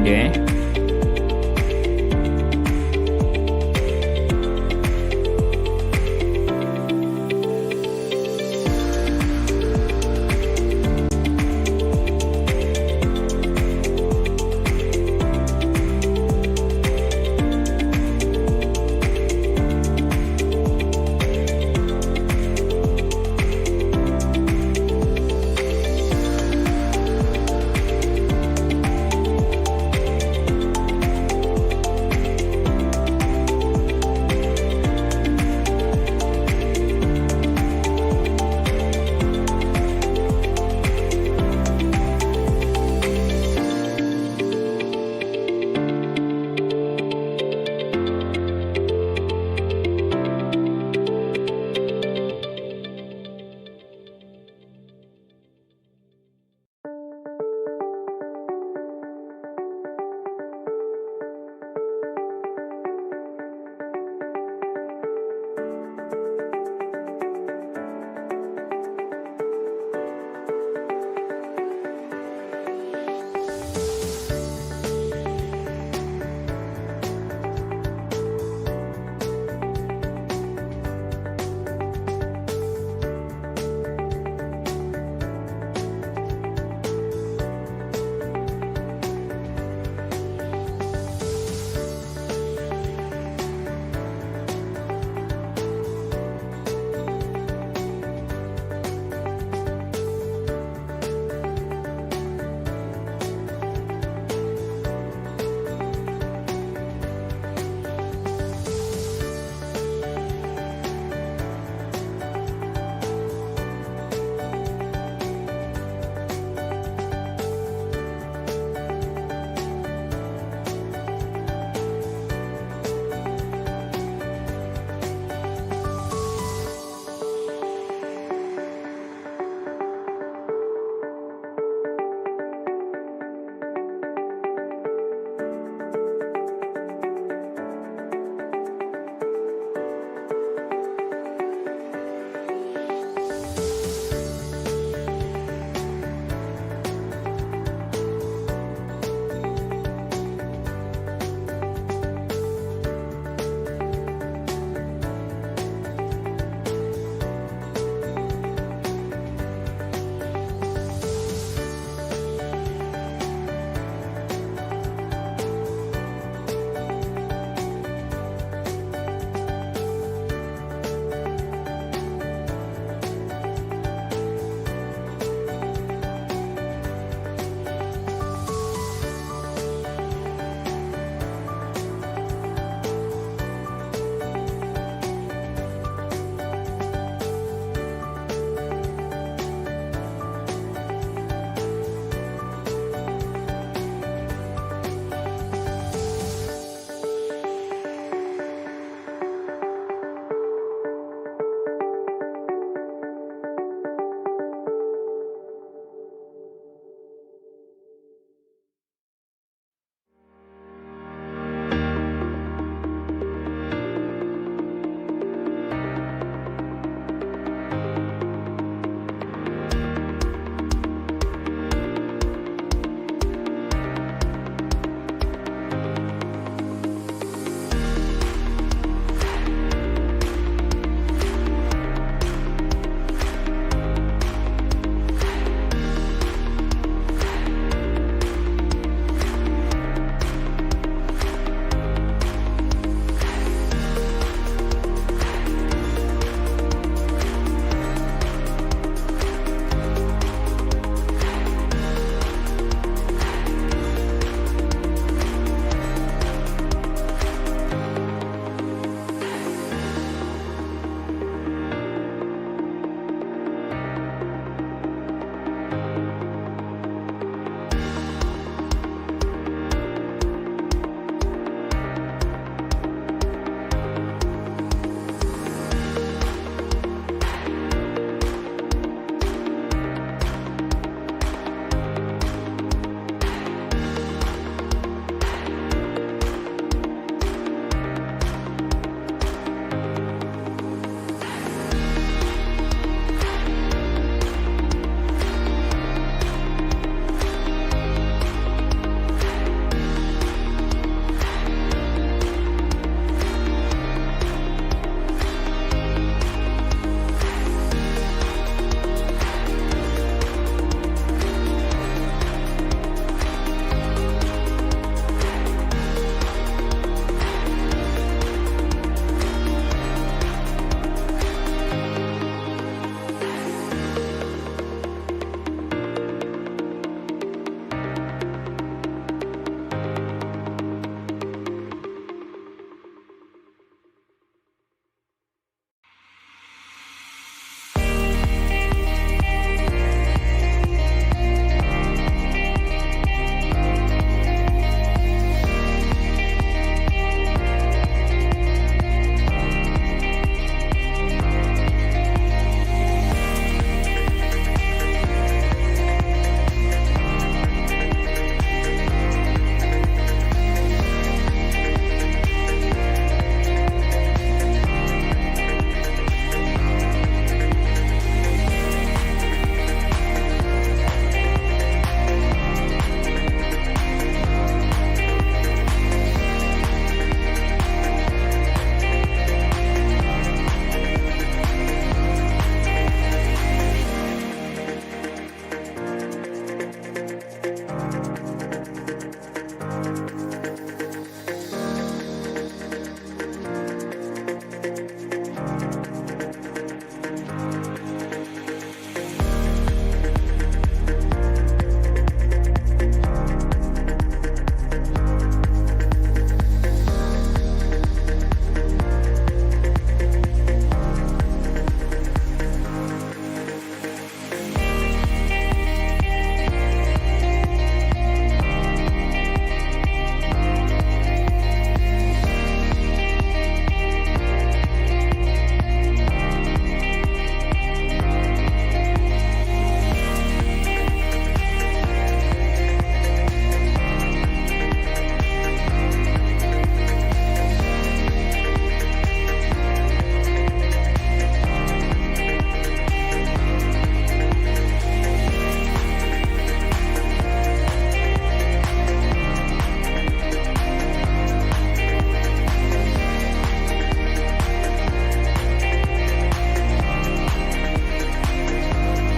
dia.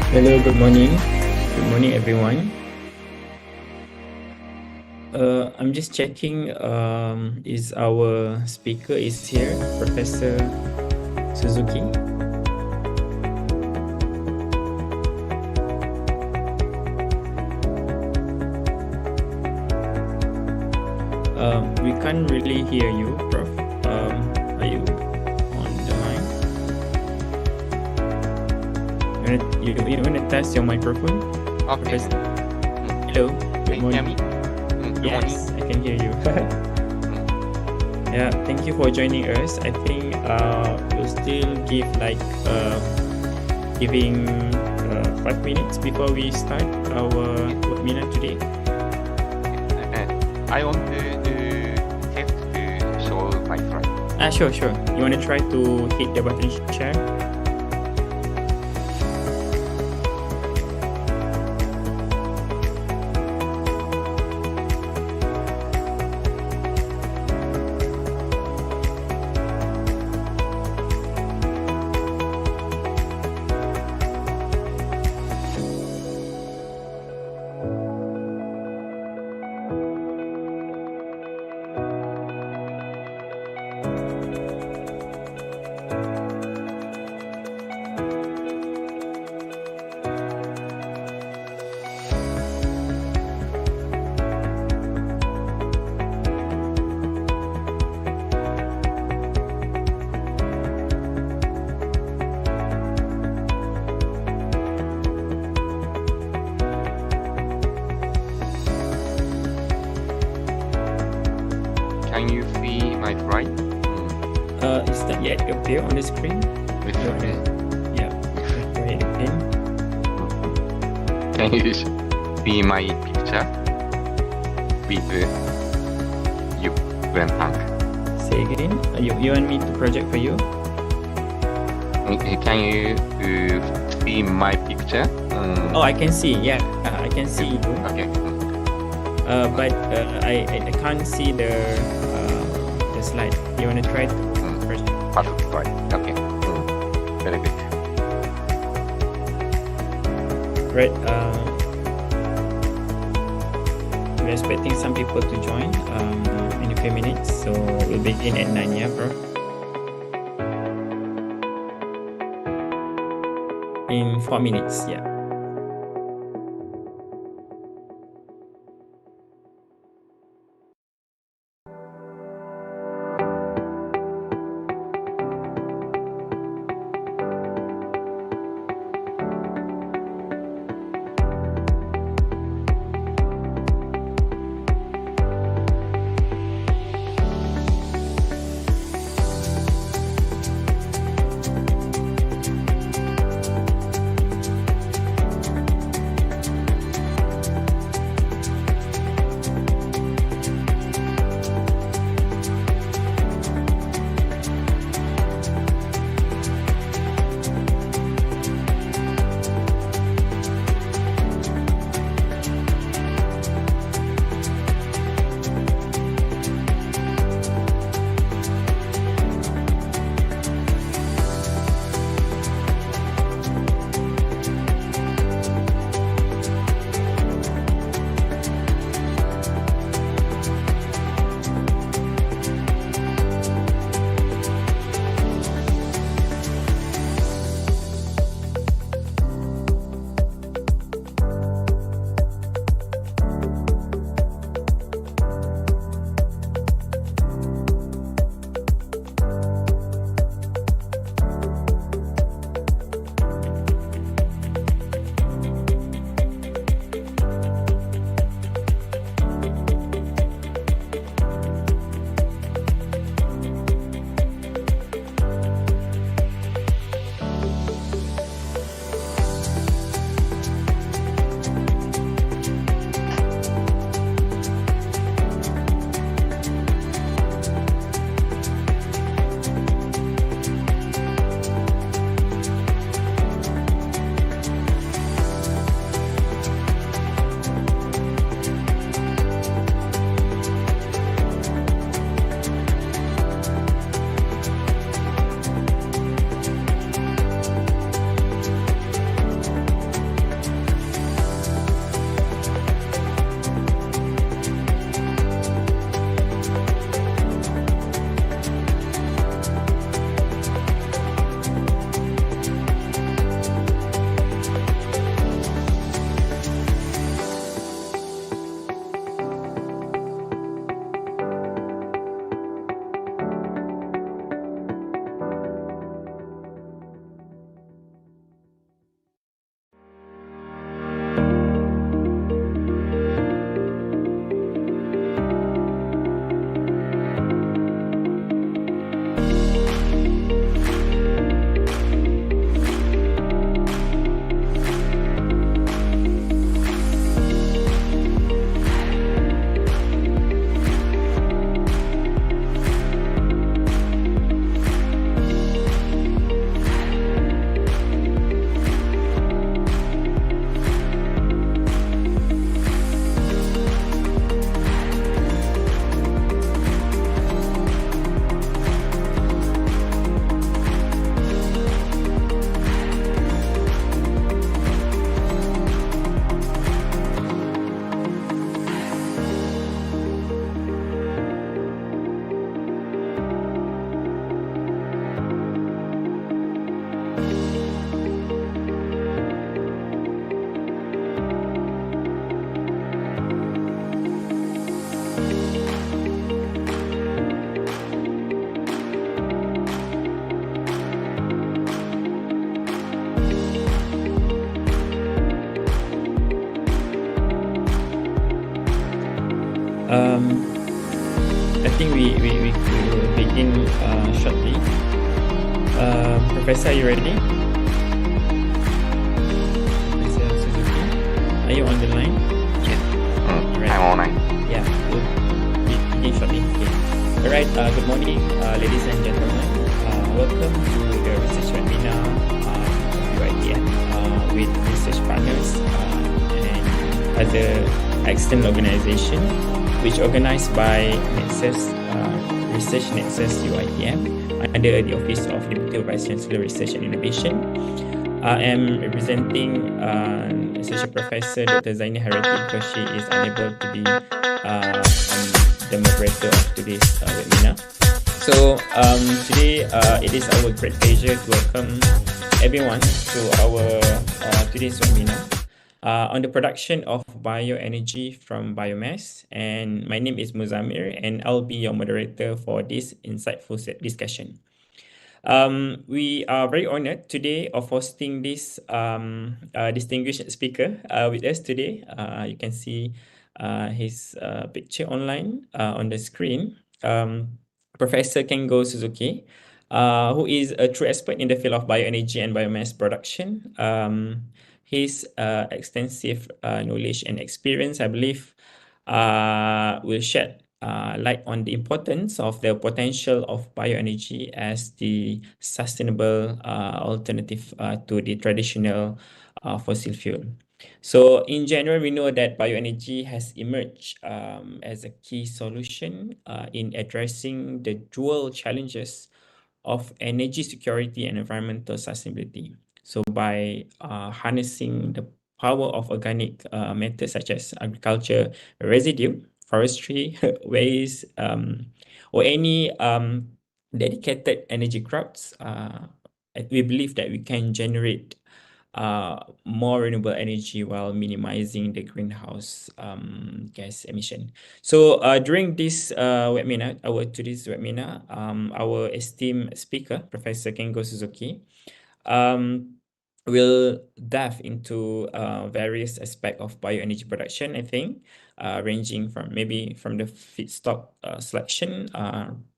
Hello, good morning. Good morning, everyone. I'm just checking is our speaker is here, Professor Suzuki. We can't really hear you, Prof. Are you on the line? You want to test your microphone? Okay. Professor? Hello, good Can you hear morning. me? Good morning. Yes, I can hear you. Yeah, thank you for joining us. I think we'll still give giving 5 minutes before we start our webinar today. I want to test to show my slide. Sure. You want to try to hit the button share? Can you see my slide? It's not yet appear on the screen. Okay. Yeah, go ahead again. Can you see my picture with Euglena Co? Say again. You want me to project for you? Can you see my picture? Oh, I can see. Yeah, I can see you. Okay. But I can't see the slide. You want to try to project? Perfect slide. Okay. Very good. Right. We're expecting some people to join in a few minutes, so we'll begin at 9, yeah, bro? In 4 minutes, yeah. I think we could begin shortly. Professor, are you ready? Professor Suzuki, are you on the line? Yes. Right. I'm online. Yeah, we'll begin shortly. Okay. All right. Good morning, ladies and gentlemen. Welcome to the research webinar of UiTM with research partners and other external organization, which organized by Nexus, Research Nexus UiTM under the Office of Deputy Vice-Chancellor Research and Innovation. I am representing Associate Professor Dr. Zainiharyati because she is unable to be the moderator of today's webinar. So today it is our great pleasure to welcome everyone to our today's webinar on the production of bioenergy from biomass. And my name is Muzamir, and I'll be your moderator for this insightful discussion. We are very honored today of hosting this distinguished speaker with us today. You can see his picture online on the screen. Professor Kengo Suzuki, who is a true expert in the field of bioenergy and biomass production. His extensive knowledge and experience, I believe, will shed light on the importance of the potential of bioenergy as the sustainable alternative to the traditional fossil fuel. So in general, we know that bioenergy has emerged as a key solution in addressing the dual challenges of energy security and environmental sustainability. So by harnessing the power of organic matter such as agriculture residue, forestry, waste, or any dedicated energy crops, we believe that we can generate more renewable energy while minimizing the greenhouse gas emission. So during this webinar, today's webinar, our esteemed speaker, Professor Kengo Suzuki, will dive into various aspects of bioenergy production, I think, ranging from the feedstock selection,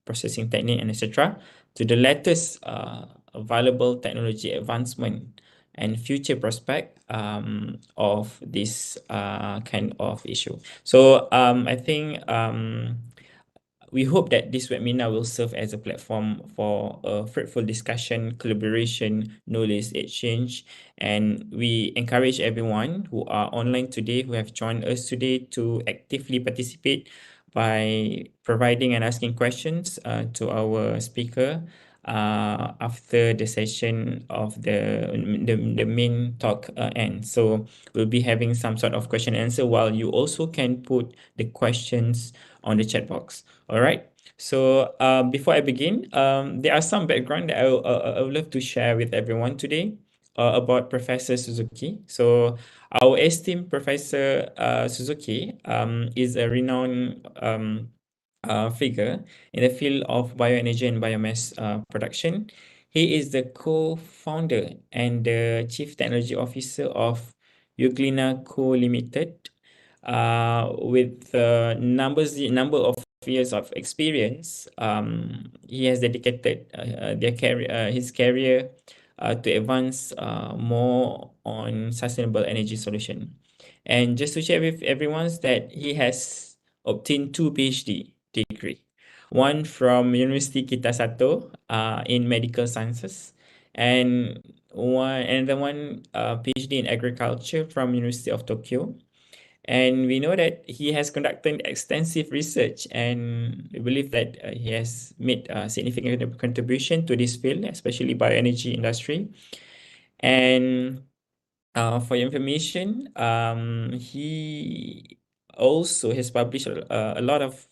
processing technique, and etc., to the latest available technology advancement and future prospect of this kind of issue. So I think we hope that this webinar will serve as a platform for a fruitful discussion, collaboration, knowledge exchange, and we encourage everyone who are online today, who have joined us today, to actively participate by providing and asking questions to our speaker after the session of the main talk ends. So we'll be having some sort of question and answer, while you also can put the questions on the chat box. All right. So before I begin, there are some background that I would love to share with everyone today about Professor Suzuki. So our esteemed Professor Suzuki is a renowned figure in the field of bioenergy and biomass production. He is the co-founder and the chief technology officer of Euglena Co Limited, with number of years of experience. He has dedicated his career to advance more on sustainable energy solution. And just to share with everyone that he has obtained 2 PhD degree, one from University Kitasato in medical sciences, and one PhD in agriculture from University of Tokyo. And we know that he has conducted extensive research, and we believe that he has made a significant contribution to this field, especially bioenergy industry. And for your information, he also has published a lot of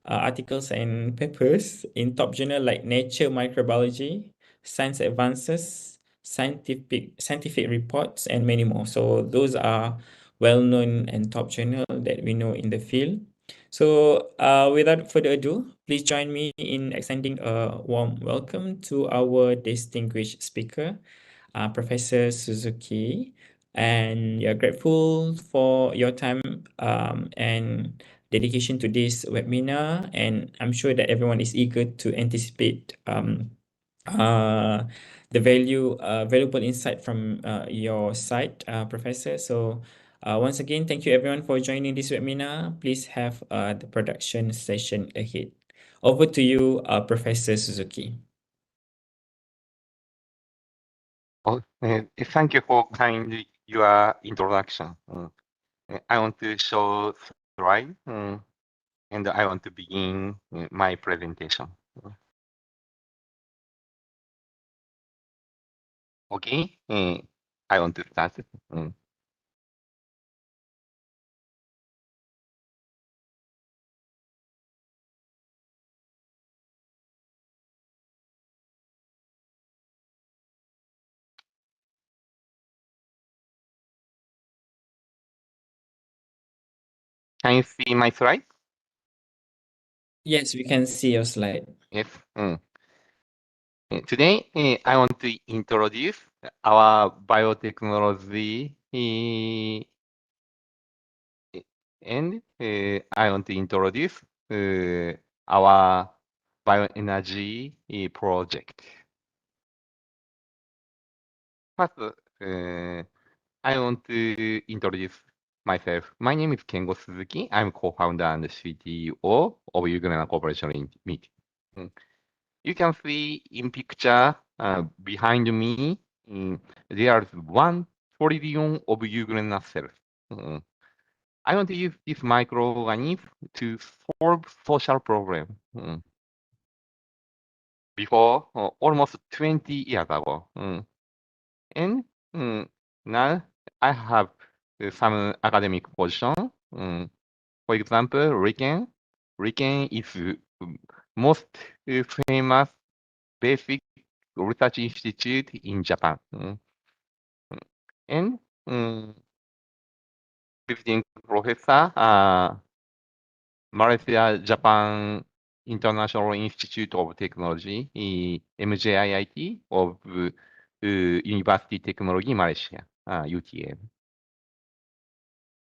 articles and papers in top journal like Nature Microbiology, Science Advances, scientific reports, and many more. So those are well-known and top journal that we know in the field. So without further ado, please join me in extending a warm welcome to our distinguished speaker, Professor Suzuki, and we are grateful for your time and dedication to this webinar, and I'm sure that everyone is eager to anticipate the valuable insight from your side, Professor. So once again, thank you everyone for joining this webinar. Please have the production session ahead. Over to you, Professor Suzuki. Oh, thank you for your introduction. I want to show slide, and I want to begin my presentation. Okay, I want to start. Can you see my slide? Yes, we can see your slide. Yes. Today, I want to introduce our biotechnology, and I want to introduce our bioenergy project. First, I want to introduce myself. My name is Kengo Suzuki. I'm co-founder and CTO of Euglena Corporation in Meet. You can see in picture behind me, there is 1 trillion of Euglena cells. I want to use this microorganism to solve social problem. Before, almost 20 years ago. And now I have some academic position. For example, ReNeU. ReNeU is most famous basic research institute in Japan. And visiting professor, Malaysia Japan International Institute of Technology, MJIT of University Technology Malaysia, UTM.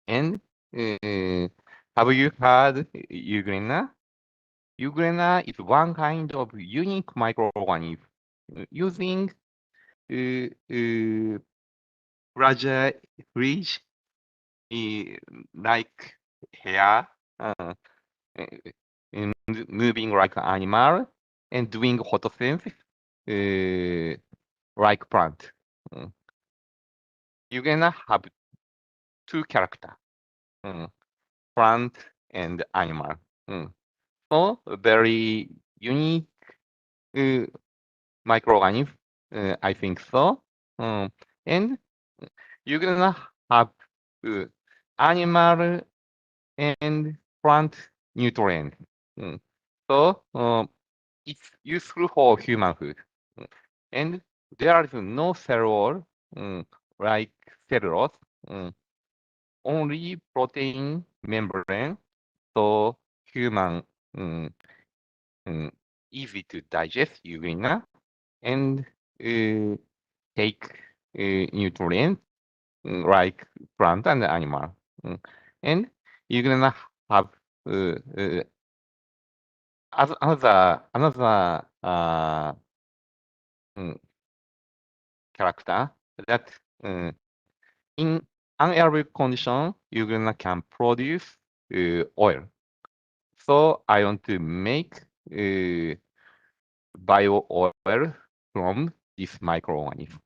And have you heard Euglena? Euglena is one kind of unique microorganism using fragile fridge like hair, moving like an animal, and doing photosynthesis like plant. Euglena have two characters, plant and animal. So very unique microorganism, I think so. And you're gonna have animal and plant nutrient. So it's useful for human food. And there is no cell wall like cellulose, only protein membrane, so human easy to digest Euglena and take nutrients like plant and animal. And you're gonna have another character that in anaerobic condition, you're gonna can produce oil. So I want to make bio oil from this microorganism.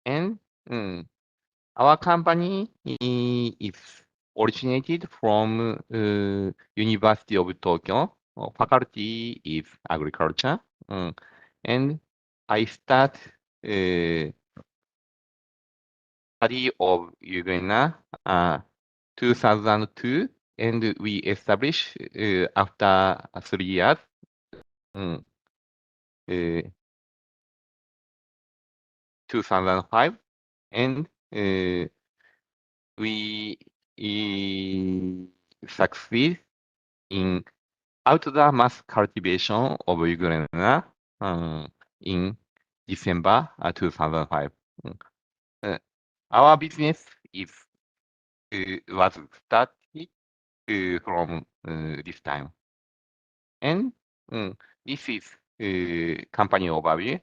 And our company is originated from University of Tokyo. Faculty is agriculture. And I start study of Euglena 2002, and we established after 3 years 2005, and we succeed in outdoor mass cultivation of Euglena in December 2005. Our business is was started from this time. And this is company overview.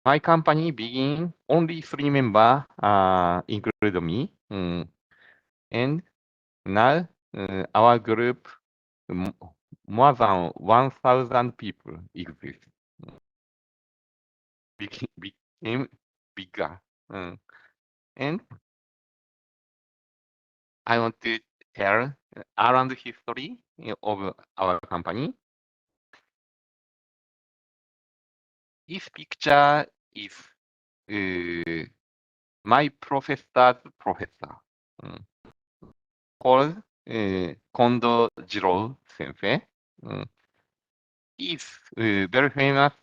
My company begin only 3 members, include me. And now our group more than 1,000 people exist. Became bigger. And I want to tell around the history of our company. This picture is my professor's professor, called Kondo Jiro Sensei. He's a very famous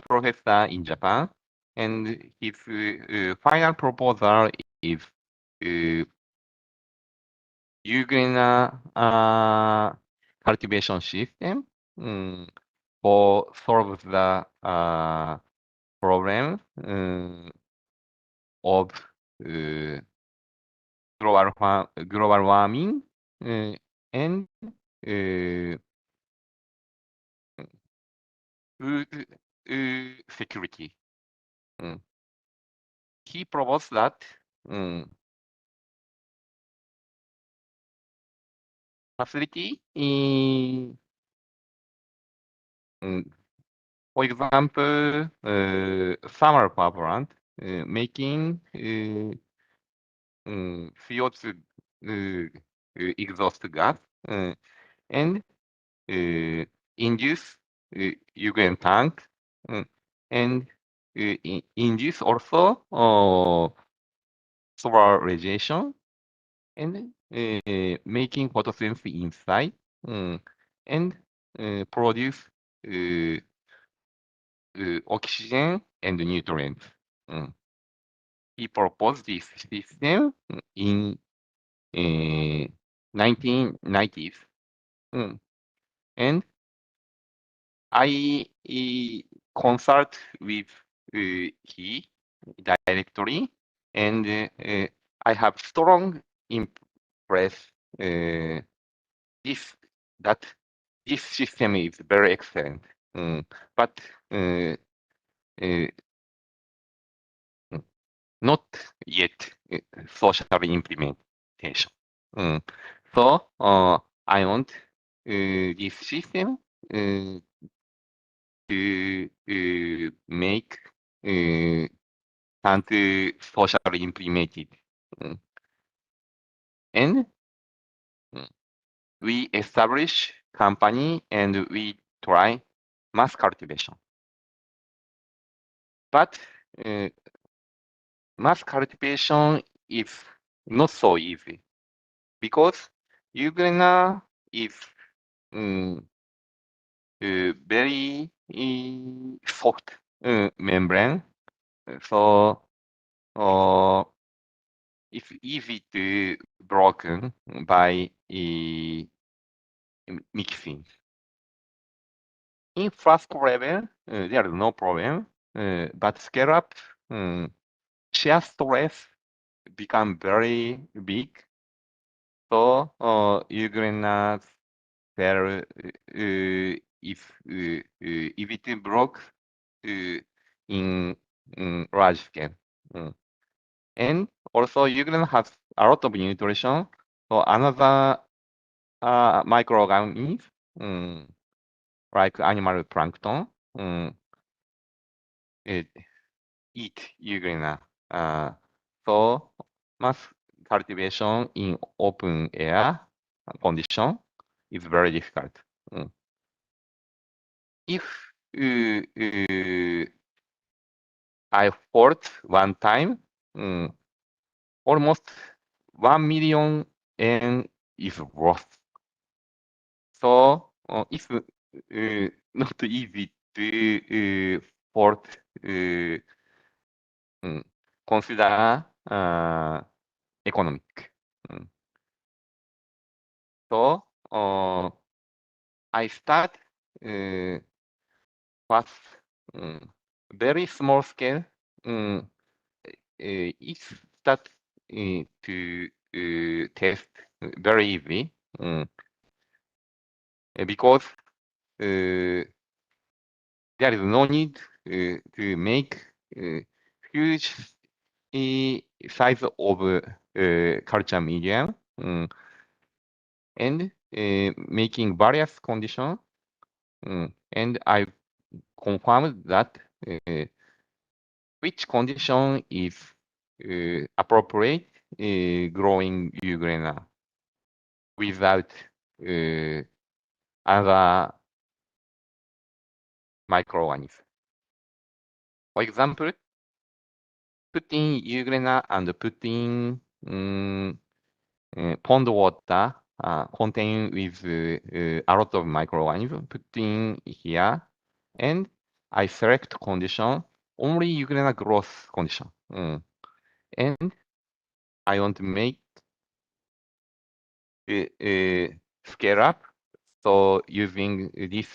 professor in Japan, and his final proposal is Euglena cultivation system for solve the problem of global warming and food security. He proposed that facility for example, thermal power plant making CO2 exhaust gas and induce Euglena tank and induce also solar radiation and making photosynthesis inside and produce oxygen and nutrients. He proposed this system in 1990s. And I consult with he directly, and I have strong impress that this system is very excellent, but not yet socially implementation. So I want this system to make and socially implemented. And we establish company and we try mass cultivation. But mass cultivation is not so easy because Euglena is very soft membrane, so it's easy to broken by mixing. In first level, there is no problem, but scale up, shear stress become very big. So Euglena cell if it broke in large scale. And also Euglena has a lot of nutrition. So another microorganisms like animal plankton eat Euglena. So mass cultivation in open air condition is very difficult. If I fought one time, almost 1 million yen is worth. So it's not easy to afford consider economic. So I start first very small scale. It start to test very easy. Because there is no need to make huge size of culture medium and making various conditions. And I confirmed that which condition is appropriate growing Euglena without other microorganisms. For example, putting Euglena and putting pond water contained with a lot of microorganisms, putting here, and I select condition, only Euglena growth condition. And I want to make scale up. So using this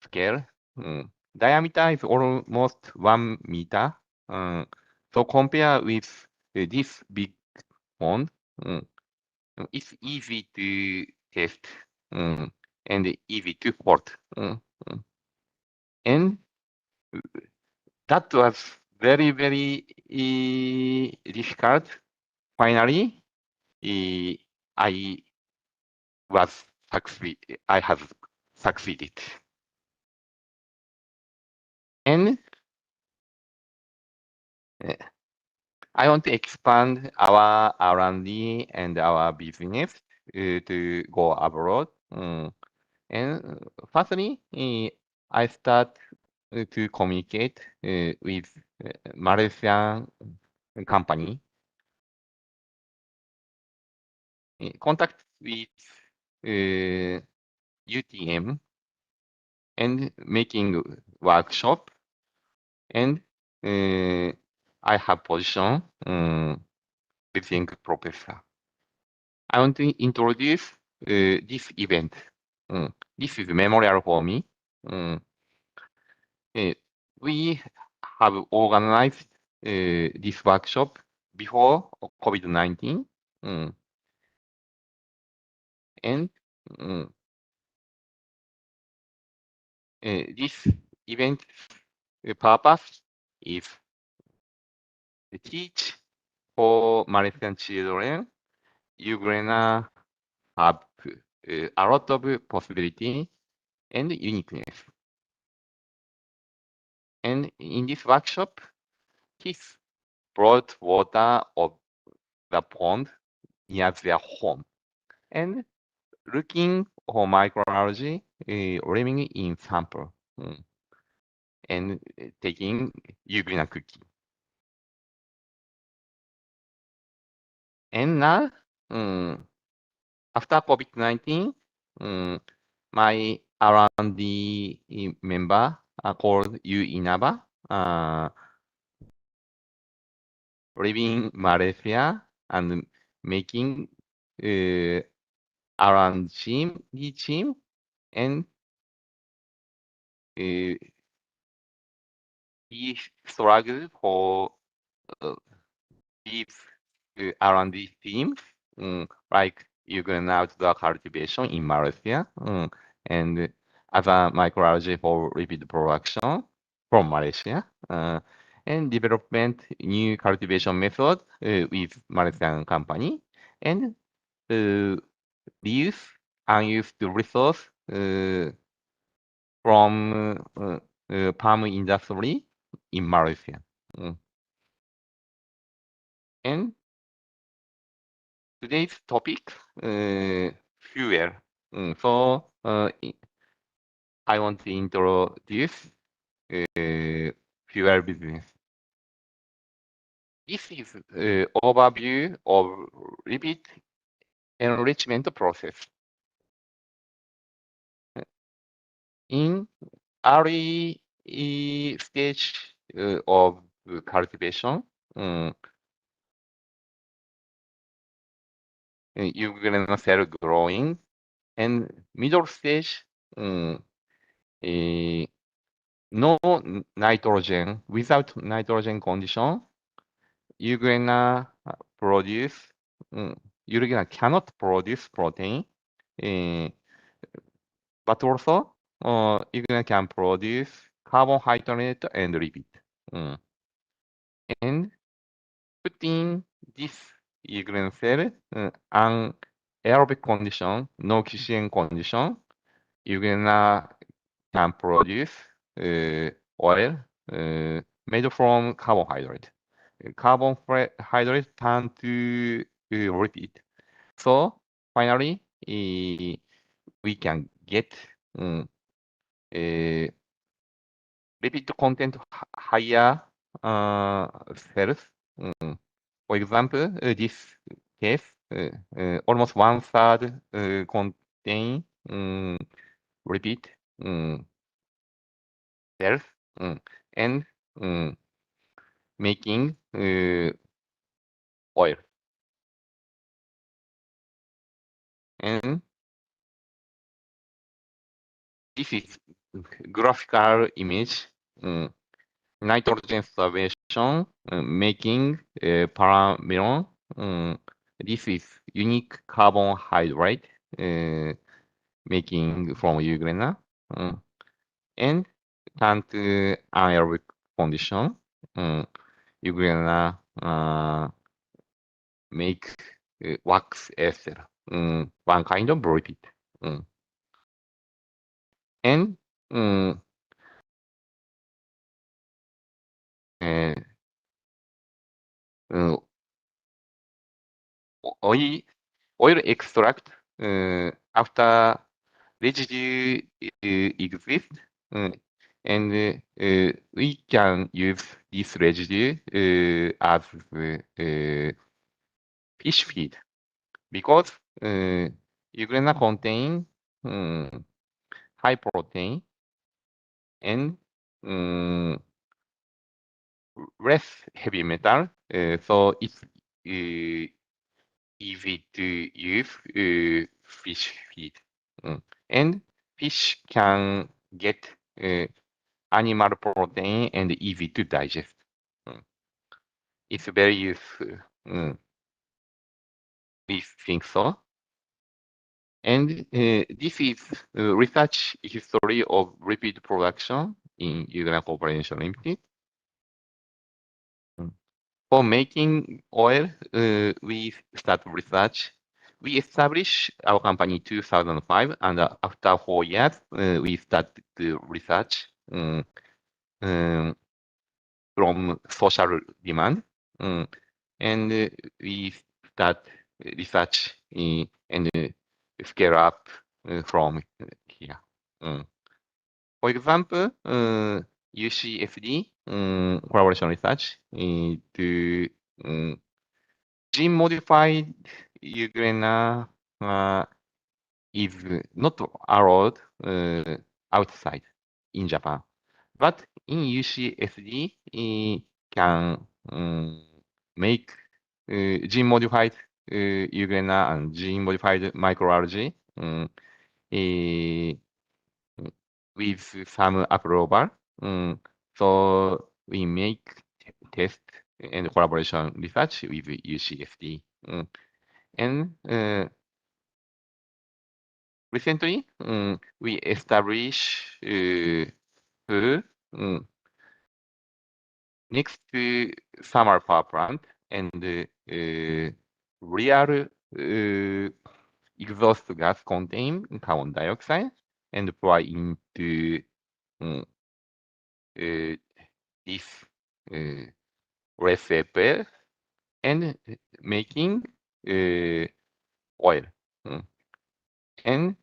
scale, diameter is almost 1 meter. So compare with this big pond, it's easy to test and easy to port. And that was very, very difficult. Finally, I have succeeded. And I want to expand our R&D and our business to go abroad. And firstly, I start to communicate with Malaysian company. Contact with UiTM and making workshop, and I have position within Professor. I want to introduce this event. This is memorial for me. We have organized this workshop before COVID-19. And this event purpose is to teach for Malaysian children. Euglena have a lot of possibility and uniqueness. And in this workshop, kids brought water of the pond near their home and looking for microalgae living in sample and taking Euglena cookie. And now, after COVID-19, my R&D member called Inaba living in Malaysia and making R&D team and he struggled for these R&D teams like Euglena outdoor cultivation in Malaysia and other microalgae for lipid production from Malaysia and development new cultivation method with Malaysian company and reuse unused resource from palm industry in Malaysia. And today's topic, fuel. So I want to introduce fuel business. This is overview of lipid enrichment process. In early stage of cultivation, Euglena cell growing, and middle stage, no nitrogen, without nitrogen condition, Euglena produce Euglena cannot produce protein, but also Euglena can produce carbohydrate and lipid. And putting this Euglena cell an aerobic condition, no oxygen condition, Euglena can produce oil made from carbohydrate. Carbohydrate turn to lipid. So finally, we can get lipid content higher cells. For example, this case, almost 1/3 contain lipid cells and making oil. And this is graphical image. Nitrogen starvation, making paramelon. This is unique carbohydrate making from Euglena. And turn to anaerobic condition. Euglena make wax ester, one kind of lipid. And oil extract after residue exists, and we can use this residue as fish feed because Euglena contain high protein and less heavy metal, so it's easy to use fish feed. And fish can get animal protein and easy to digest. It's very useful. We think so. And this is research history of lipid production in Euglena Corporation Limited. For making oil, we start research. We established our company in 2005, and after 4 years, we started research from social demand, and we start research and scale up from here. For example, UCFD collaboration research to gene modified Euglena is not allowed outside in Japan, but in UCSD can make gene modified Euglena and gene modified microalgae with some approval. So we make test and collaboration research with UCSD. And recently, we established next to thermal power plant and real exhaust gas contain carbon dioxide and pour into this reservoir and making oil. And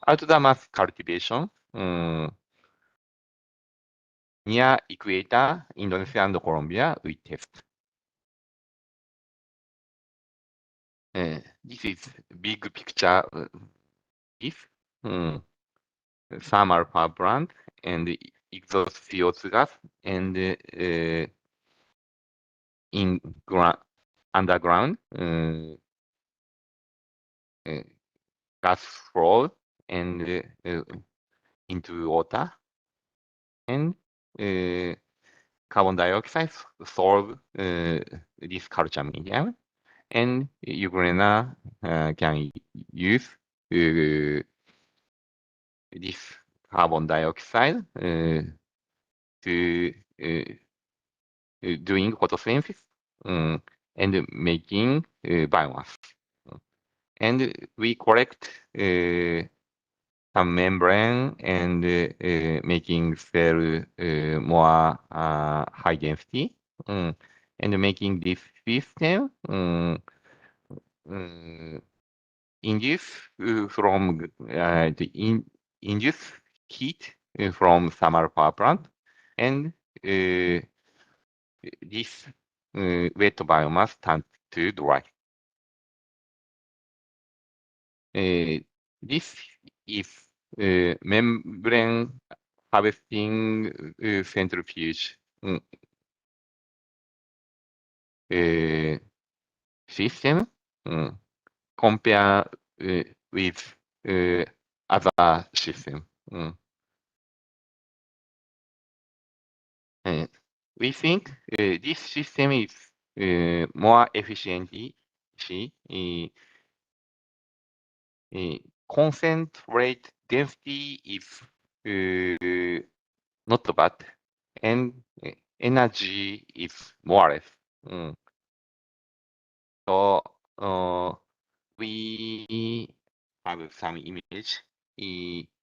outdoor mass cultivation near equator, Indonesia and Colombia, we test. This is big picture. If thermal power plant and exhaust CO2 gas and in underground gas flow and into water and carbon dioxide solve this culture medium And Euglena can use this carbon dioxide to doing photosynthesis and making biomass. And we collect some membrane and making cell more high density and making this system induce from induce heat from thermal power plant and this wet biomass turns to dry. This is membrane harvesting centrifuge system compare with other system. We think this system is more efficient. Concentrate density is not bad, and energy is more or less. So we have some image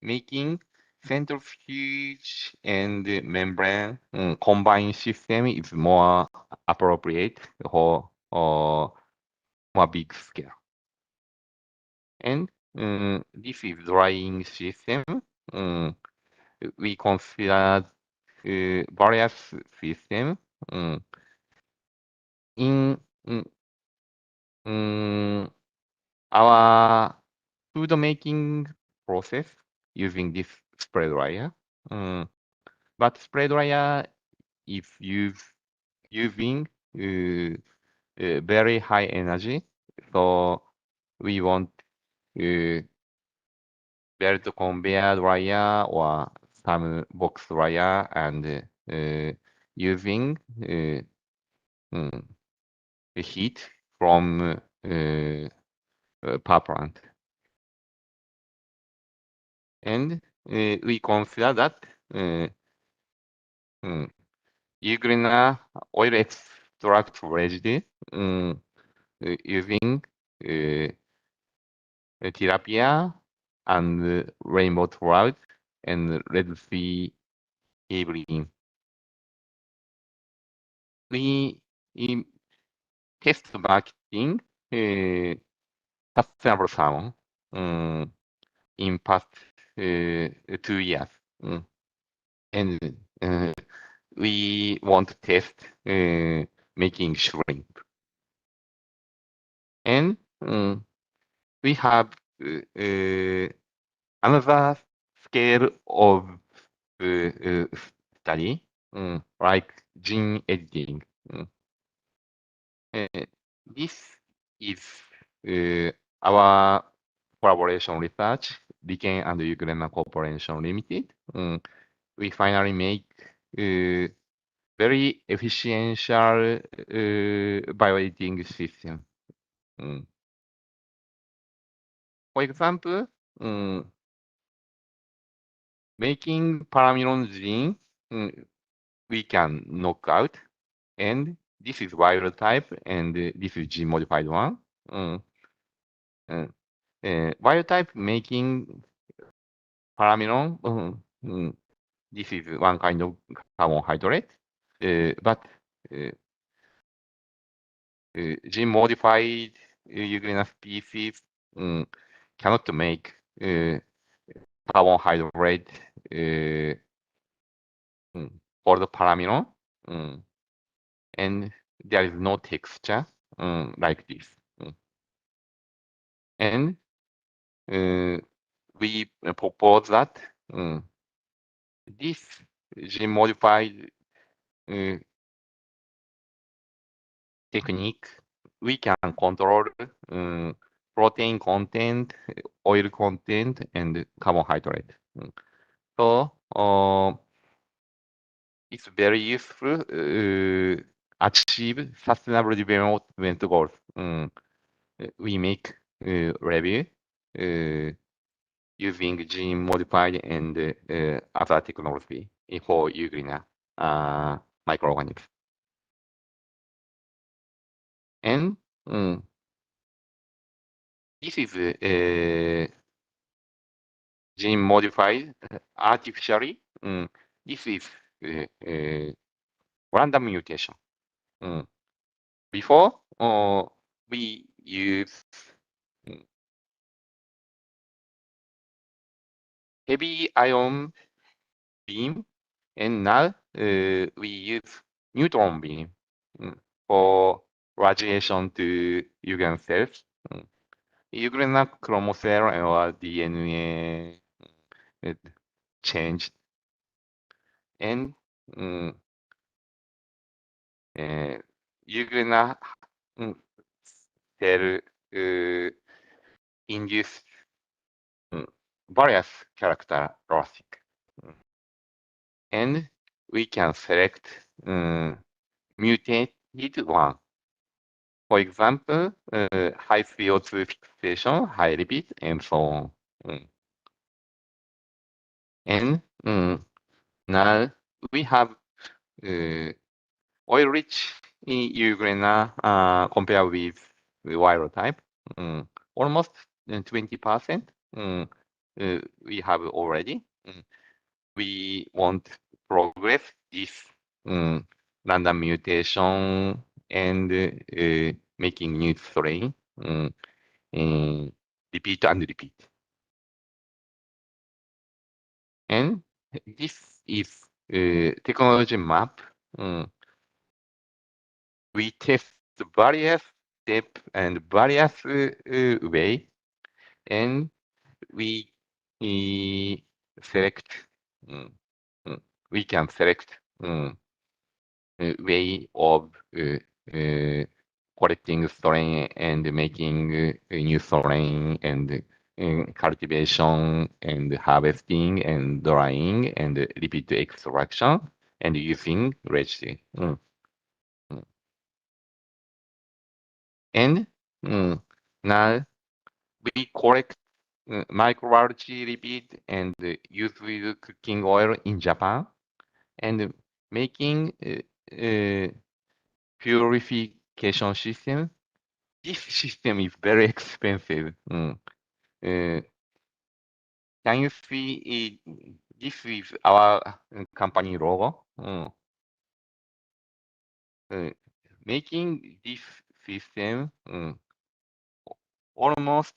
making centrifuge and membrane combined system is more appropriate for more big scale. And this is drying system. We consider various systems in our food making process using this spray dryer. But spray dryer is using very high energy, so we want belt conveyor dryer or some box dryer and using the heat from power plant. And we consider that Euglena oil extract residue using tilapia and rainbow trout and red sea evening. We test marketing sustainable salmon in past 2 years. And we want to test making shrimp. And we have another scale of study, like gene editing. This is our collaboration research, Datin and Euglena Corporation Limited. We finally make very efficient bioediting system. For example, making paramilon gene, we can knock out, and this is wild type, and this is gene modified one. Wild type making paramilon, this is one kind of carbohydrate, but gene modified Euglena species cannot make carbohydrate for the paramilon, and there is no texture like this. And we propose that this gene modified technique, we can control protein content, oil content, and carbohydrate. So it's very useful achieve sustainable development goals. we make review using gene modified and other technology for Euglena microorganisms. And this is gene modified artificially. This is random mutation. Before, we use heavy ion beam, and now we use neutron beam for radiation to Euglena cells. Euglena chromosome or DNA changed, and Euglena cell induce various characteristic, and we can select mutated one. For example, high CO2 fixation, high lipid, and so on. And now we have oil-rich Euglena compared with wild type. Almost 20% we have already. We want to progress this random mutation and making new strain, repeat and repeat. And this is technology map. We test various steps and various way, and we select. We can select way of collecting strain and making a new strain and cultivation and harvesting and drying and repeat extraction and using residue. And now we collect microalgae lipid and use with cooking oil in Japan and making purification system. This system is very expensive. Can you see this is our company logo? Making this system almost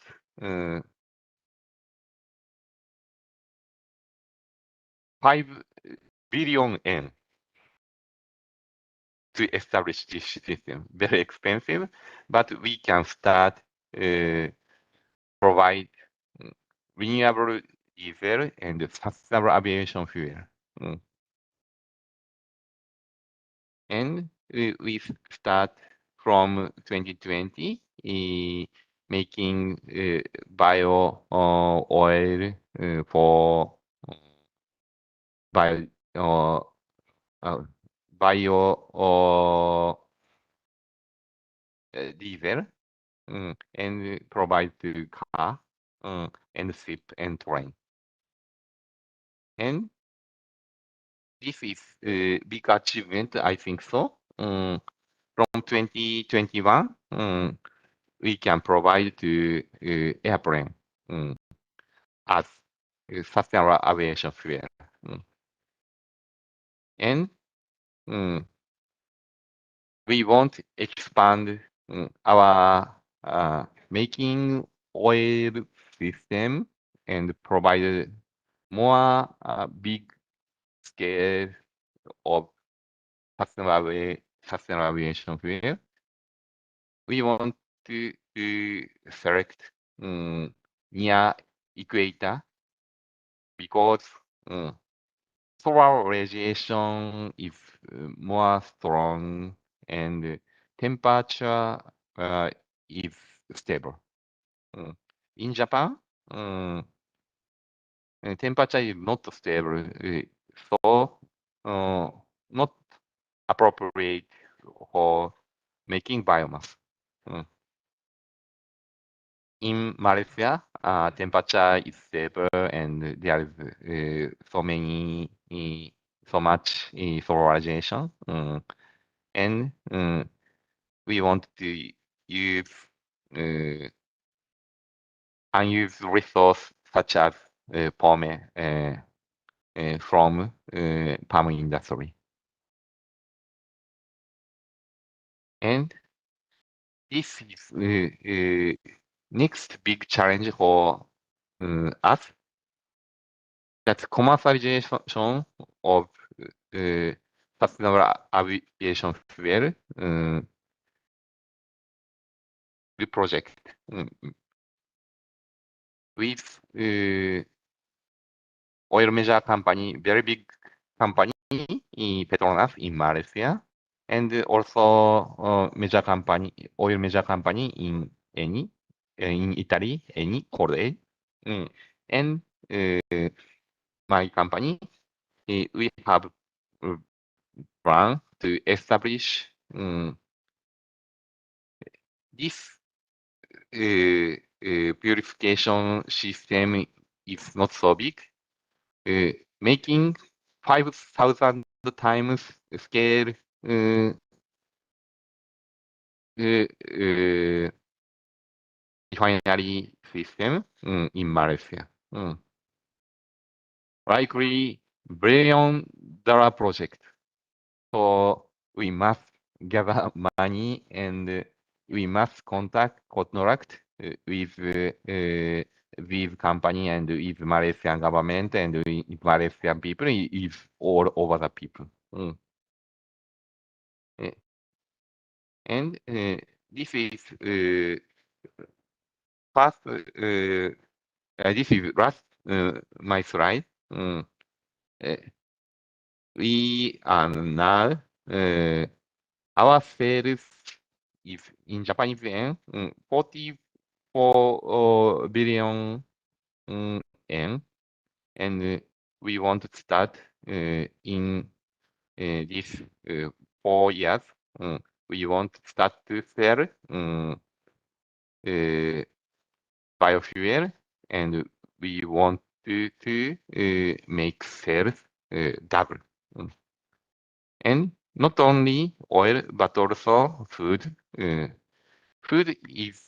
5 billion yen to establish this system. Very expensive, but we can start provide renewable diesel and sustainable aviation fuel. And we start from 2020 making bio oil for bio diesel and provide to car and ship and train. And this is a big achievement, I think so. From 2021, we can provide to airplane as sustainable aviation fuel. And we want to expand our making oil system and provide more big scale of sustainable aviation fuel. We want to select near equator because solar radiation is more strong and temperature is stable. In Japan, temperature is not stable, so not appropriate for making biomass. in Malaysia, temperature is stable and there is so much solarization. And we want to use unused resource such as palm from palm industry. And this is next big challenge for us. That's commercialization of sustainable aviation fuel project with oil major company, very big company in Petronas in Malaysia, and also major company, oil major company in Italy, Eni, called Eni. And my company, we have a plan to establish this purification system is not so big, making 5,000 times scale refinery system in Malaysia. Likely $1 billion project. So we must gather money and we must contract with this company and with Malaysian government and with Malaysian people, is all over the people. And this is first, this is last my slide. We are now our sales is in Japanese yen 44 billion yen, and we want to start in this 4 years. We want to start to sell biofuel, and we want to make sales double. And not only oil, but also food. Food is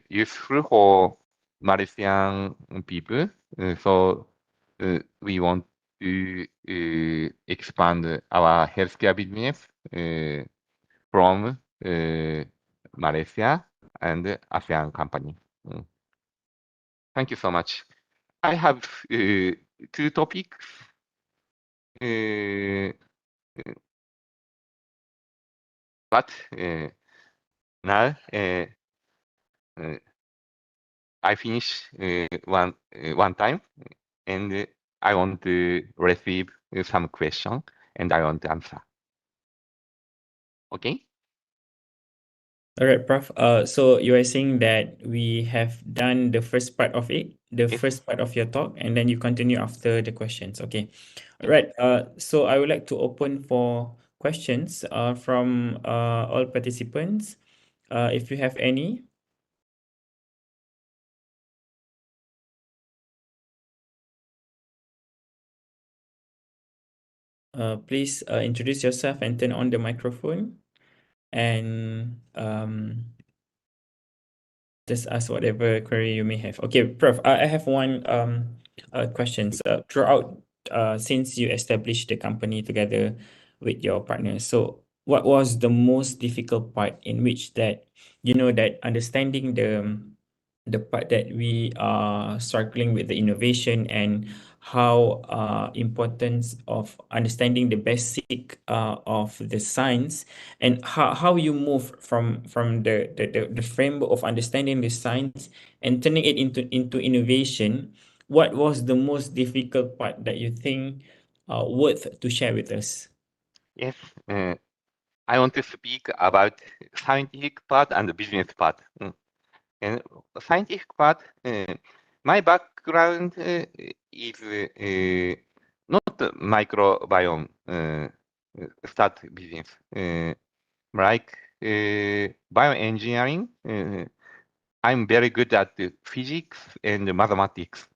useful for Malaysian people, so we want to expand our healthcare business from Malaysia and ASEAN company. Thank you so much. I have 2 topics. But now I finish one time, and I want to receive some question, and I want to answer. Okay? All right, Prof. So you are saying that we have done the first part of it, the Yes. first part of your talk, and then you continue after the questions. Okay. All right. So I would like to open for questions from all participants. If you have any. Please introduce yourself and turn on the microphone, and just ask whatever query you may have. Okay, Prof, I have one questions. Throughout, since you established the company together with your partners, so what was the most difficult part in which that, you know, that understanding the part that we are struggling with the innovation and how importance of understanding the basic of the science, and how you move from the framework of understanding the science and turning it into innovation. What was the most difficult part that you think worth to share with us? Yes. I want to speak about scientific part and business part. And scientific part, my background is not microbiome start business, like bioengineering. I'm very good at the physics and mathematics.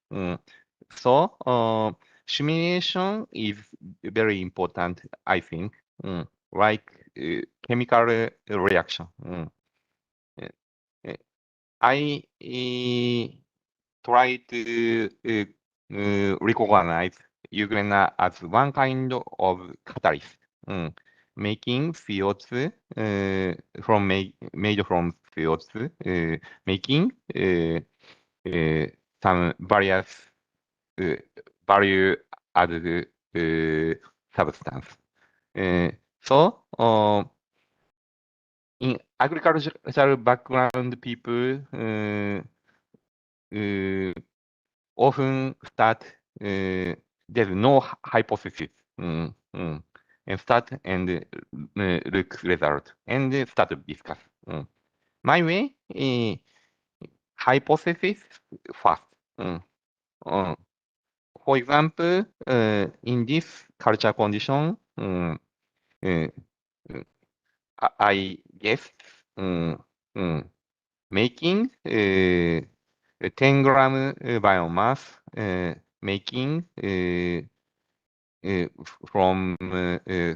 So simulation is very important, I think. Like chemical reaction. Uh, uh, I try to recognize Euglena as one kind of catalyst, making CO2 made from CO2, making some various value added substance. So in agricultural background, people often start, there's no hypothesis, and start and look result and start to discuss. My way, hypothesis first. For example, in this culture condition, I guess making 10 gram biomass, making from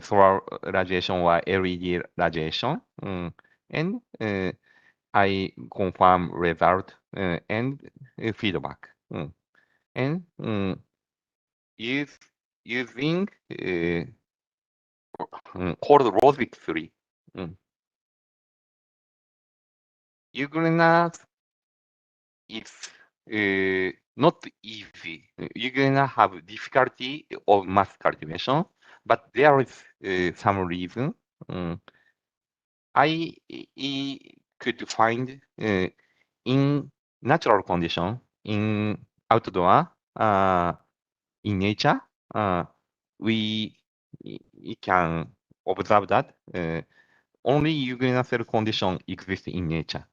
solar radiation or LED radiation, and I confirm result and feedback, and using called logic 3. Euglena is not easy. You're gonna have difficulty of mass cultivation, but there is some reason. I could find in natural condition, in outdoor, in nature, we can observe that only Euglena cell condition exists in nature.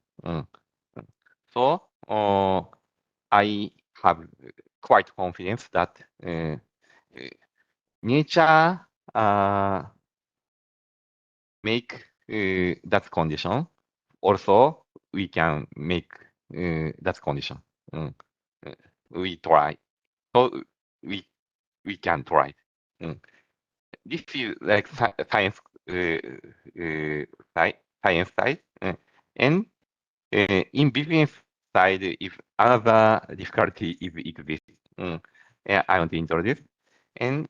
So I have quite confidence that nature make that condition. Also, we can make that condition. We try. So we can try. This is like science science side, and in business side, if another difficulty is exists, I want to introduce. And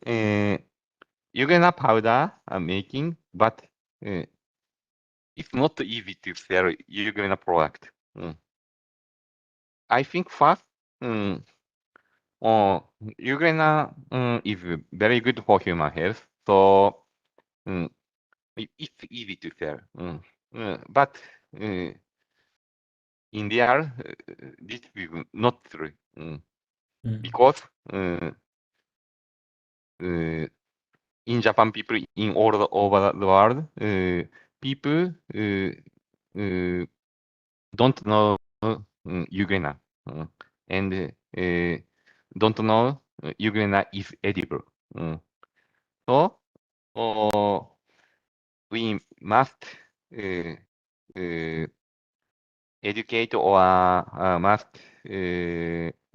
Euglena powder making, but it's not easy to sell Euglena product. I think first, Euglena is very good for human health, so it's easy to sell. But in there, this is not true. Because in Japan, people in all over the world, people don't know Euglena and don't know Euglena is edible. So we must educate or must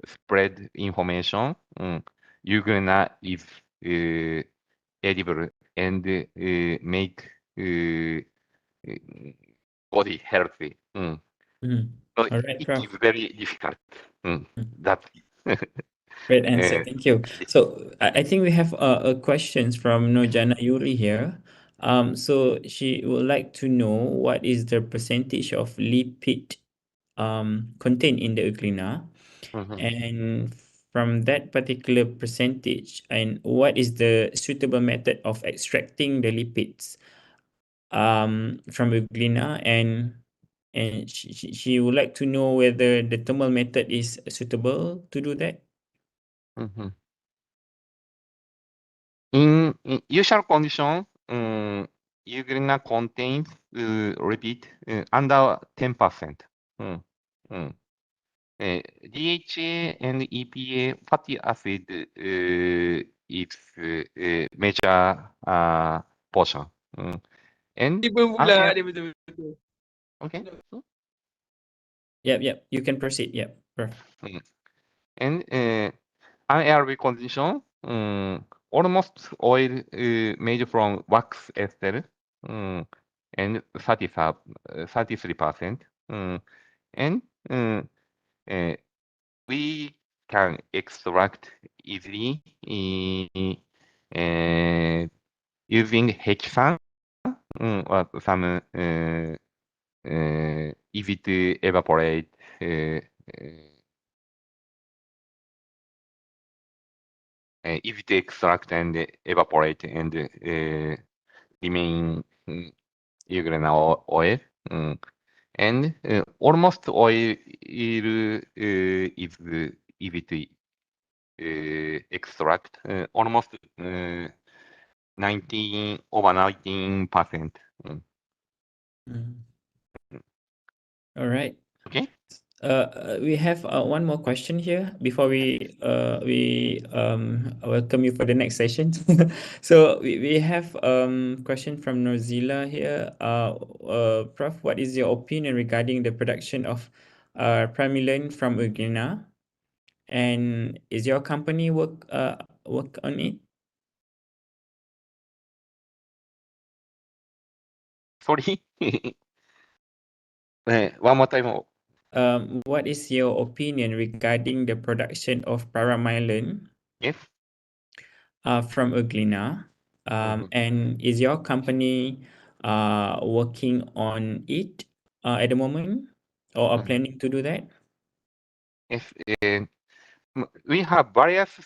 spread information. Euglena is edible and make body healthy. So All right, it Prof. is very difficult. That's Great answer. Thank you. So I think we have a questions from Nojana Yuri here. So she would like to know what is the percentage of lipid contained in the Euglena, and from that particular percentage, and what is the suitable method of extracting the lipids from Euglena, and she would like to know whether the thermal method is suitable to do that. In usual condition, Euglena contains lipid under 10%. DHA and EPA fatty acid is major portion. And Dia pun pula, dia betul-betul. okay. Yep. You can proceed. Yep. Perfect. And anaerobic condition, almost oil made from wax ester, and 33%. And we can extract easily using hexan, or some easy to evaporate easy to extract and evaporate and remain Euglena oil. And almost oil is easy to extract, almost 19%. All right. Okay. We have one more question here before we welcome you for the next session. So we have question from Nozila here. Prof, what is your opinion regarding the production of Primulene from Euglena? And is your company work on it? Sorry. One more time. What is your opinion regarding the production of Paramylene Yes. from Euglena? And is your company working on it at the moment or are planning to do that? Yes. We have various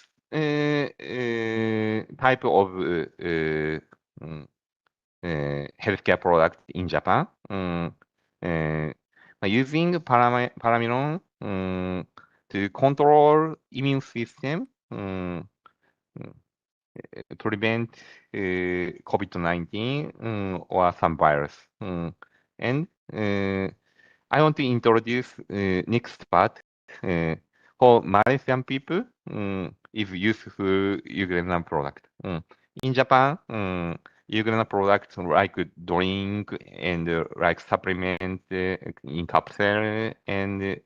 type of healthcare product in Japan. Using paramylon to control immune system, prevent COVID-19 or some virus. And I want to introduce next part for Malaysian people is useful Euglena product. In Japan, Euglena products like drink and like supplement in capsule and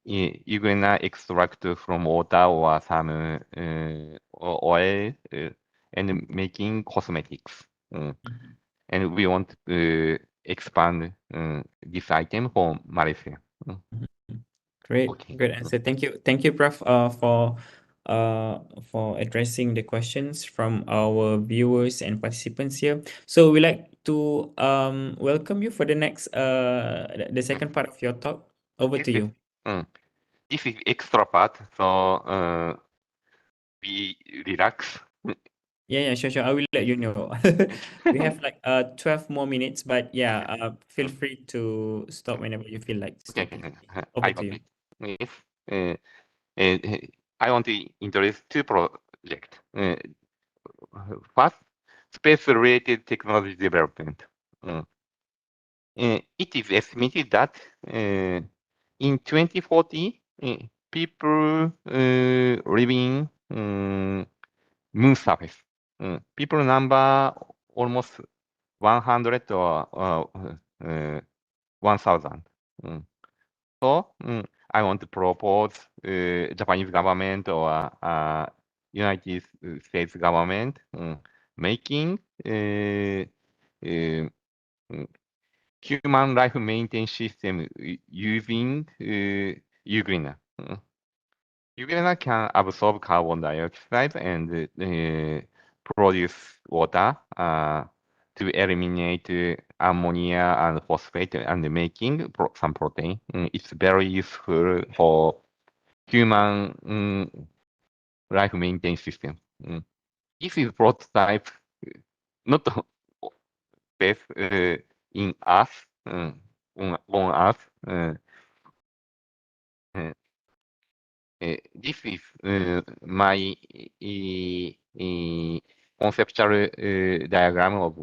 Euglena extract from water or some oil and making cosmetics. And we want to expand this item for Malaysia. Great, Okay. great answer. Thank you, Prof, for addressing the questions from our viewers and participants here. So we like to welcome you for the next the second part of your talk. Over to you. This is extra part, so we relax. Yeah, sure. I will let you know. We have like 12 more minutes, but yeah, feel free to stop whenever you feel like stopping. Over to you. Yes. I want to introduce two projects. First, space-related technology development. It is estimated that in 2040, people living moon surface, people number almost 100 or 1,000. So I want to propose Japanese government or United States government making human life maintenance system using Euglena. Euglena can absorb carbon dioxide and produce water to eliminate ammonia and phosphate and making some protein. It's very useful for human life maintenance system. This is prototype, not space in Earth, on Earth. This is my conceptual diagram of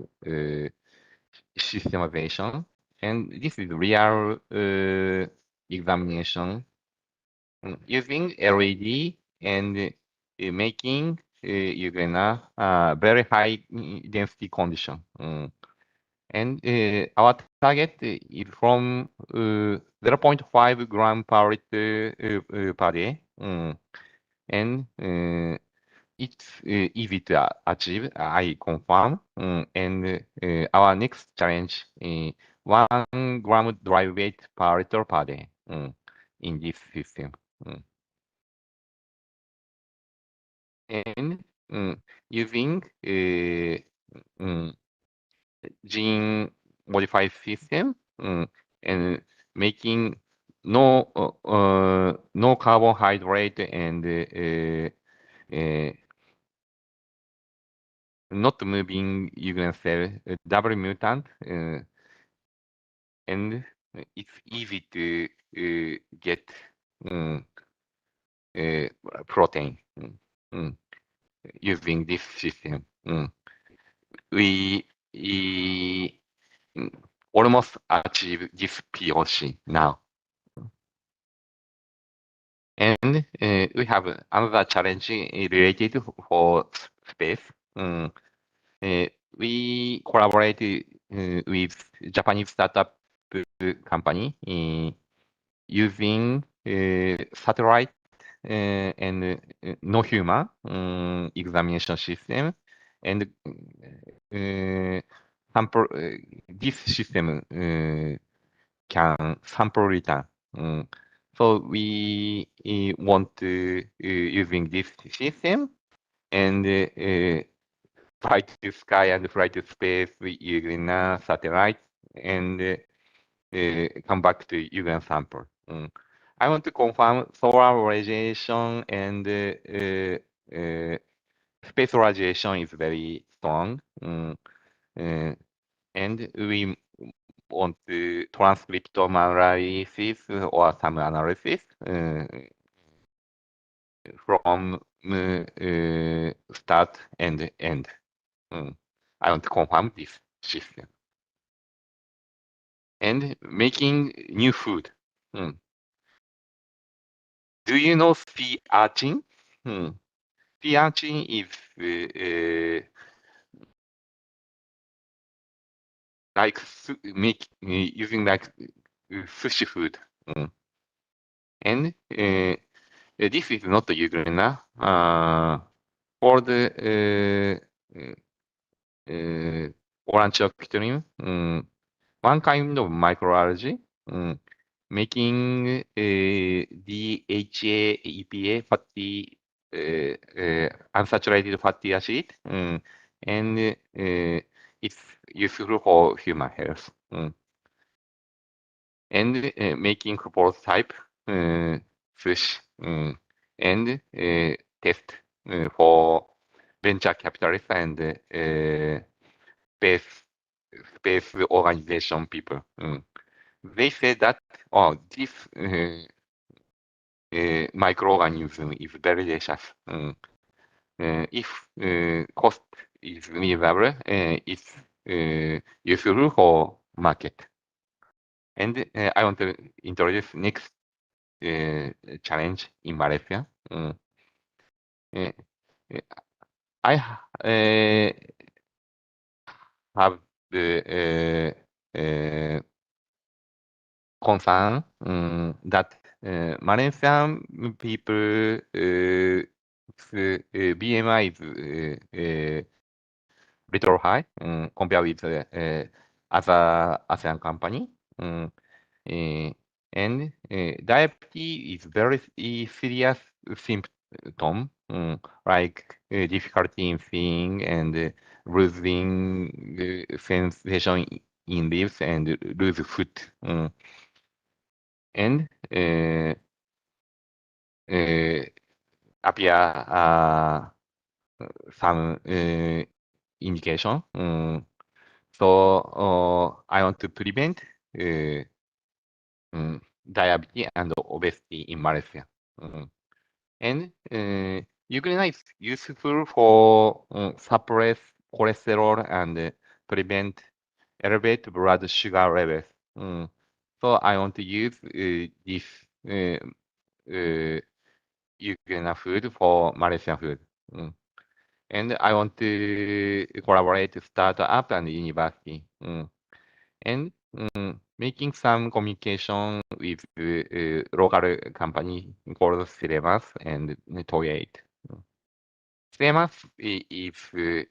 systemization, and this is real examination using LED and making Euglena very high density condition. And our target is from 0.5 gram per liter per day. And it's easy to achieve, I confirm. And our next challenge, 1 gram dry weight per liter per day in this system. And using gene modified system and making no carbohydrate and not moving Euglena cell, double mutant, and it's easy to get protein using this system. We almost achieve this POC now. And we have another challenge related for space. We collaborate with Japanese startup company using satellite and no human examination system, and sample this system can sample return. So we want to using this system and fly to sky and fly to space with Euglena satellite and come back to Euglena sample. I want to confirm solar radiation and space radiation is very strong. And we want to transcriptome analysis or some analysis from start and end. I want to confirm this system. And making new food. Do you know sea urchin? Sea urchin is like using like sushi food. And this is not Euglena. For the Oranchoctonium, one kind of microalgae, making DHA, EPA, fatty, unsaturated fatty acid, and it's useful for human health. And making prototype fish and test for venture capitalists and space organization people. They say that this microorganism is very delicious. If cost is reasonable, it's useful for market. And I want to introduce next challenge in Malaysia. I have the concern that Malaysian people BMI is little high compared with other ASEAN company. And diabetes is very serious symptom, like difficulty in seeing and losing sensation in lips and lose foot. And appear some indication. So I want to prevent diabetes and obesity in Malaysia. And Euglena is useful for suppress cholesterol and prevent elevated blood sugar levels. So I want to use this Euglena food for Malaysian food. And I want to collaborate with startup and university. and making some communication with local company called Biomas and Toy8. Biomas is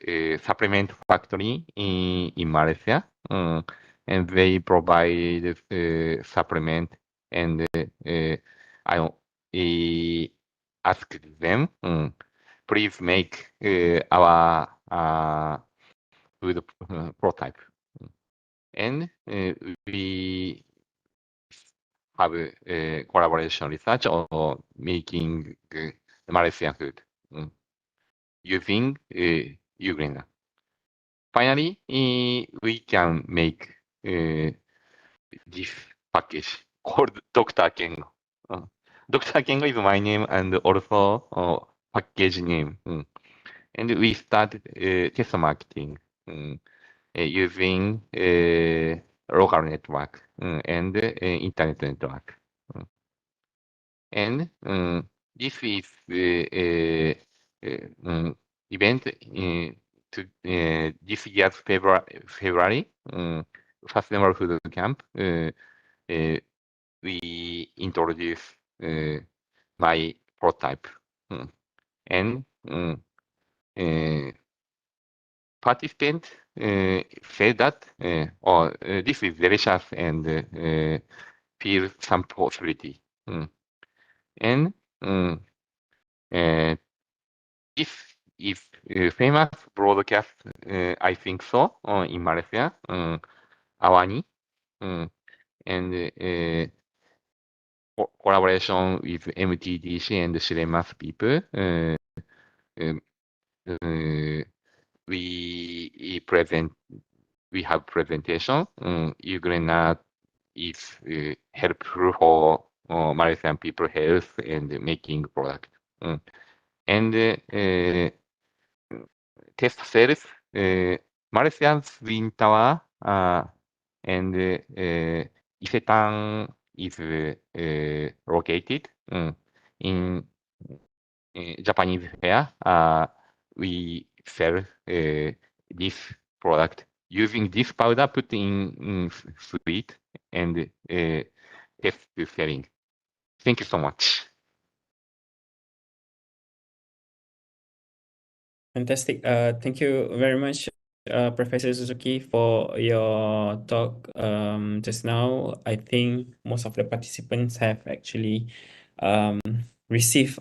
a supplement factory in Malaysia, and they provide supplement, and I asked them, please make our food prototype. And we have a collaboration research on making Malaysian food using Euglena. Finally, we can make this package called Dr. Kengo. Dr. Kengo is my name and also package name. And we started test marketing using local network and internet network. And this is event to this year's February Sustainable Food Camp. We introduced my prototype, and participants say that this is delicious and feel some possibility. And this is famous broadcast, I think so, in Malaysia, Awani, and collaboration with MTDC and Shremas people. We have presentation. Euglena is helpful for Malaysian people health and making product. And test cells, Malaysian's wind tower and Isetan is located in Japanese fair. We sell this product using this powder put in sweet and test selling. Thank you so much. Fantastic. Thank you very much, Professor Suzuki, for your talk just now. I think most of the participants have actually received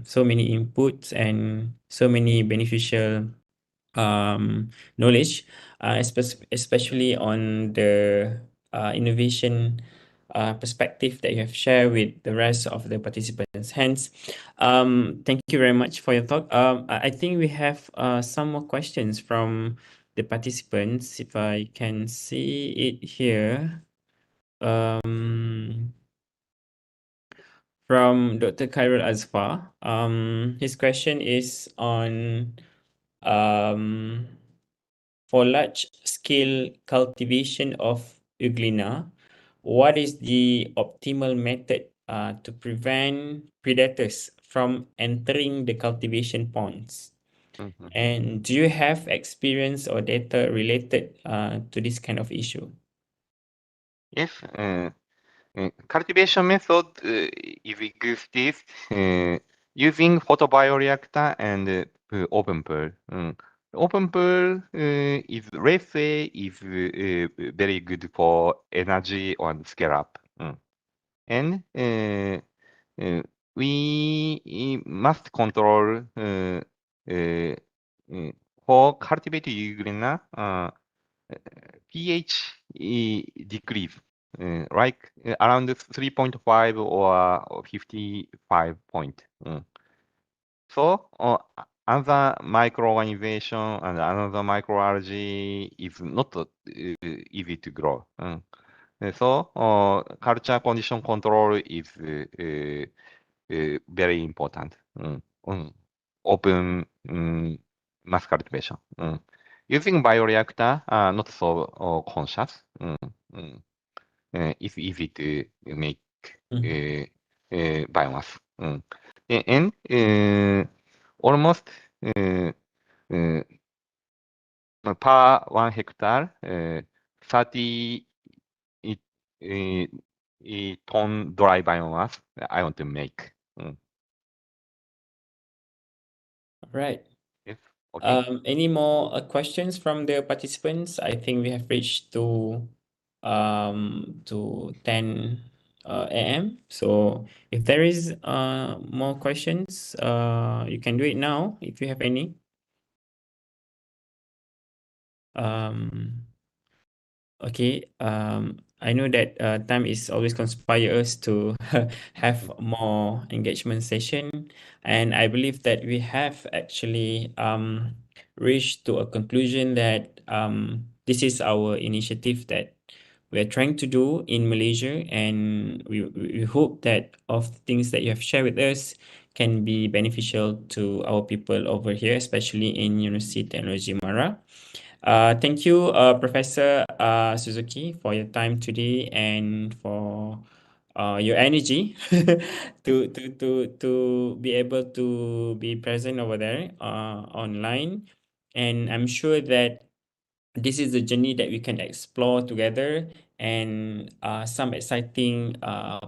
so many inputs and so many beneficial knowledge, especially on the innovation perspective that you have shared with the rest of the participants. Hence, thank you very much for your talk. I think we have some more questions from the participants. If I can see it here. From Dr. Khairul Azfar. His question is on for large-scale cultivation of Euglena, what is the optimal method to prevent predators from entering the cultivation ponds? And do you have experience or data related to this kind of issue? Yes. Cultivation method is exists using photobioreactor and open pool. Open pool is, let's say, is very good for energy and scale up. And we must control for cultivated Euglena pH decrease. Like around 3.5 or 55 point. So another microorganization and another microalgae is not easy to grow. So culture condition control is very important. Open mass cultivation. Using bioreactor, not so conscious. It's easy to make biomass. And almost per 1 hectare, 30 ton dry biomass I want to make. Right. Yes. Okay. Any more questions from the participants? I think we have reached to 10 a.m. So if there is more questions, you can do it now if you have any. Okay, I know that time is always conspire us to have more engagement session, and I believe that we have actually reached to a conclusion that this is our initiative that we are trying to do in Malaysia, and we hope that of the things that you have shared with us can be beneficial to our people over here, especially in University Technology Mara. Thank you, Professor Suzuki, for your time today and for your energy to be able to be present over there online. And I'm sure that this is a journey that we can explore together and some exciting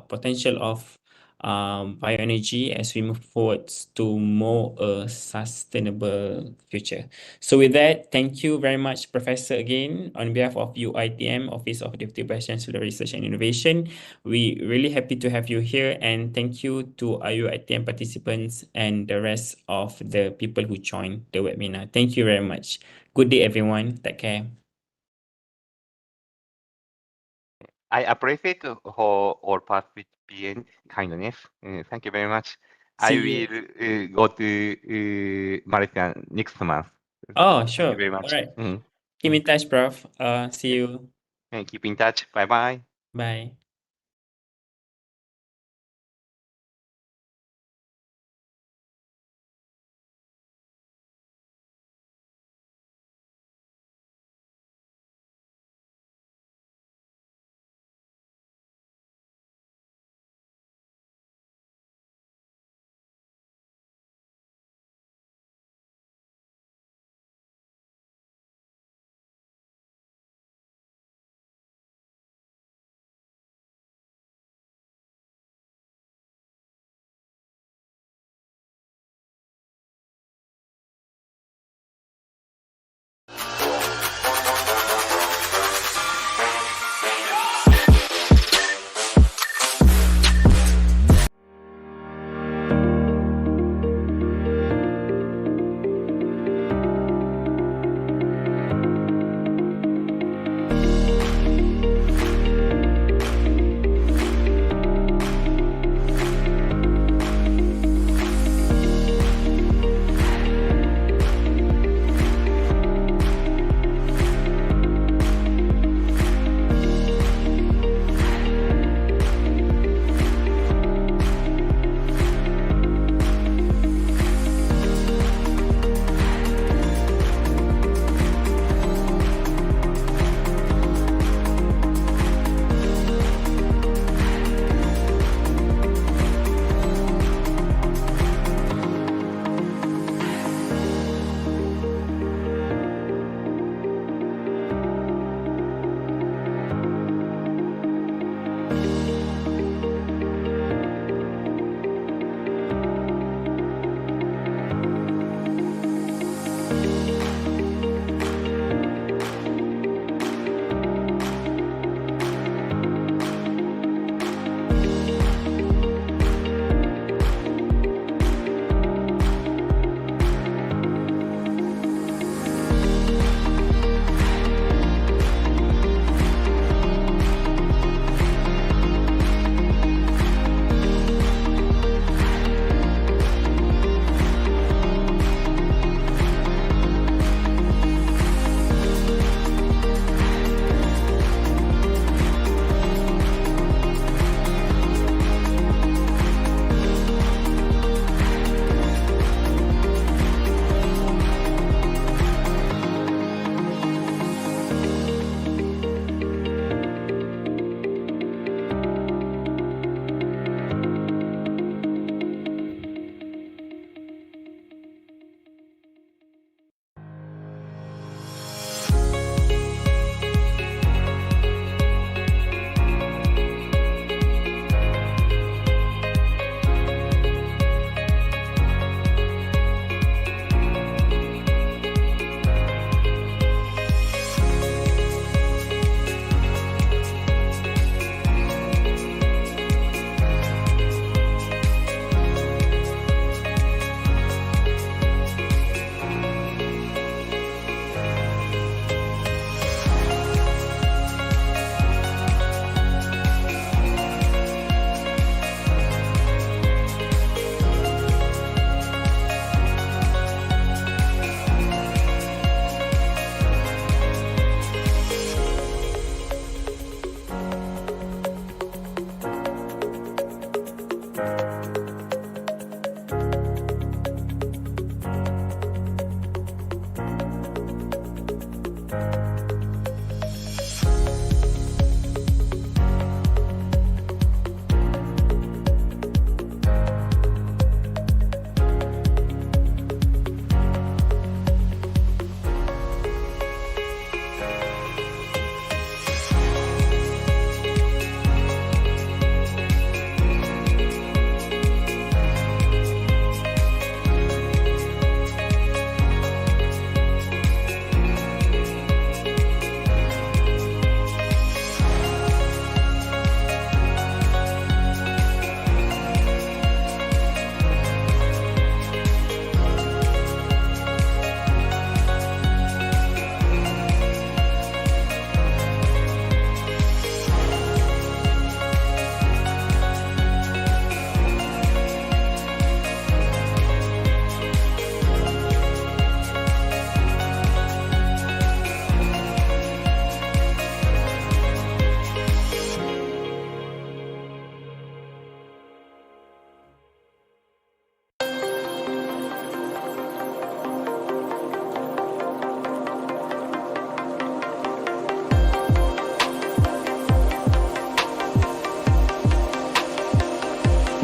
potential of bioenergy as we move forwards to more sustainable future. So with that, thank you very much, Professor, again, on behalf of UiTM, Office of Deputy Vice-Chancellor Research and Innovation. We really happy to have you here, and thank you to our UiTM participants and the rest of the people who joined the webinar. Thank you very much. Good day, everyone. Take care. I appreciate for all participants' kindness. Thank you very much. I See you. will go to Malaysia next month. Oh, Thank you sure. very All much. right. Keep in touch, Prof. See Yes. you. Keep in touch. Bye bye. Bye.